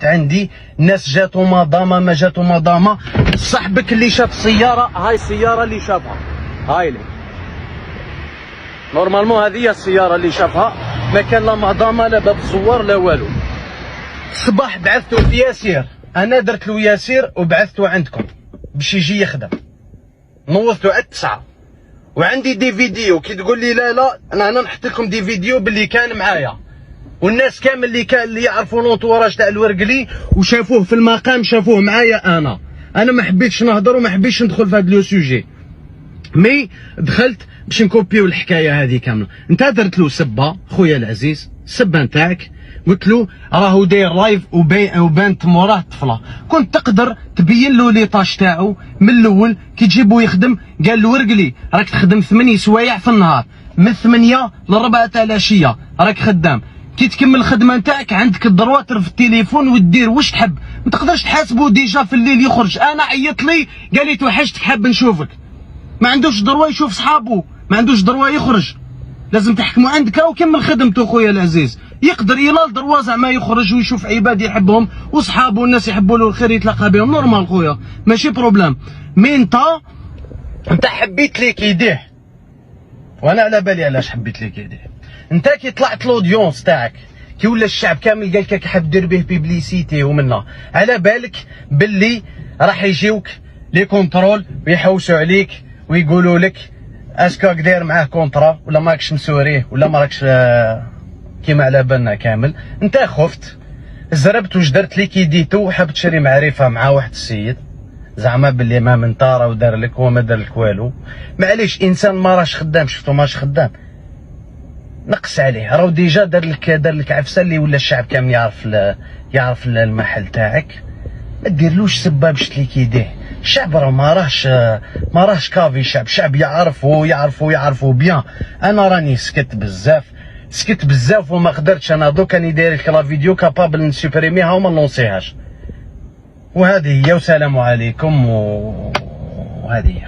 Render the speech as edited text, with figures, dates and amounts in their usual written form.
عندي ناس جاتو مضامه ما جاتو مضامه. صاحبك اللي شاف السياره، هاي السياره اللي شافها، هاي لي نورمالمون هذه هي السياره اللي شافها، ما كان لا مضامه لا باب صور لا والو. الصباح بعثتو في ياسير، انا درت له ياسير وبعثتو عندكم باش يجي يخدم، نوضتو على 9 وعندي دي فيديو. كي تقول لي لا انا هنا نحط لكم دي فيديو باللي كان معايا، والناس كامل اللي يعرفوا لونطوراج تاع الورقلي وشافوه في المقام شافوه معايا. انا ما حبيتش نهضر وما حبيتش ندخل في هذا لو سوجي، مي دخلت باش نكوبيو الحكايه هذه كامله. انت درت له سبه خويا العزيز، السبه نتاعك، قلت له راهو داير لايف وبانت موراه طفله، كنت تقدر تبين له لي طاش تاعو من الاول كي تجيبو يخدم. قال له ورقلي راك تخدم 8 سوايع في النهار، من 8 ل 4 تاع العشيه راك خدام. كي تكمل الخدمه نتاعك عندك الدروا ترفد التليفون ودير واش تحب، ما تقدرش تحاسبو ديجا في الليل يخرج. انا عيط لي قال لي توحشتك حاب نشوفك، ما عندوش دروا يشوف صحابو، ما عندوش دروا يخرج، لازم تحكموا عندك راهو كمل خدمته خويا العزيز. يقدر يلال دروا زعما يخرج ويشوف عباد يحبهم وصحابه والناس يحبوا له الخير يتلاقى بهم، نورمال خويا ماشي بروبليم. مي انت حبيت ليك يديه، وانا على بالي علاش حبيت ليك يديه. انت كي طلعت لوديونس تاعك كي ولا الشعب كامل قال لك حاب دير به بيبليسيتي ومنا، على بالك باللي راح يجيوك لي كونترول ويحوسوا عليك ويقولوا لك اسكاك داير معاه كونترا ولا ماكش مسوريه ولا ما راكش كيما على بالنا كامل. انت خفت زربت واش درت ليك يديتو وحاب تشري معرفه مع واحد السيد زعما باللي ما من طاره ودار لك هو ما دار لك والو. معليش انسان ما راش خدام، شفتو ماش خدام نقص عليه، راهو ديجا دار لك عفسه اللي ولا الشعب كامل يعرف المحل تاعك. ما ديرلوش سبه باش تليك يديه. الشعب راه ما راهش كافي، الشعب يعرفوا بيان. انا راني سكت بزاف وما قدرتش انا دوك راني داير لك لا فيديو كابابل نسوبريميها وما نونسيهاش. وهذه هي، وسلام عليكم وهذه هي.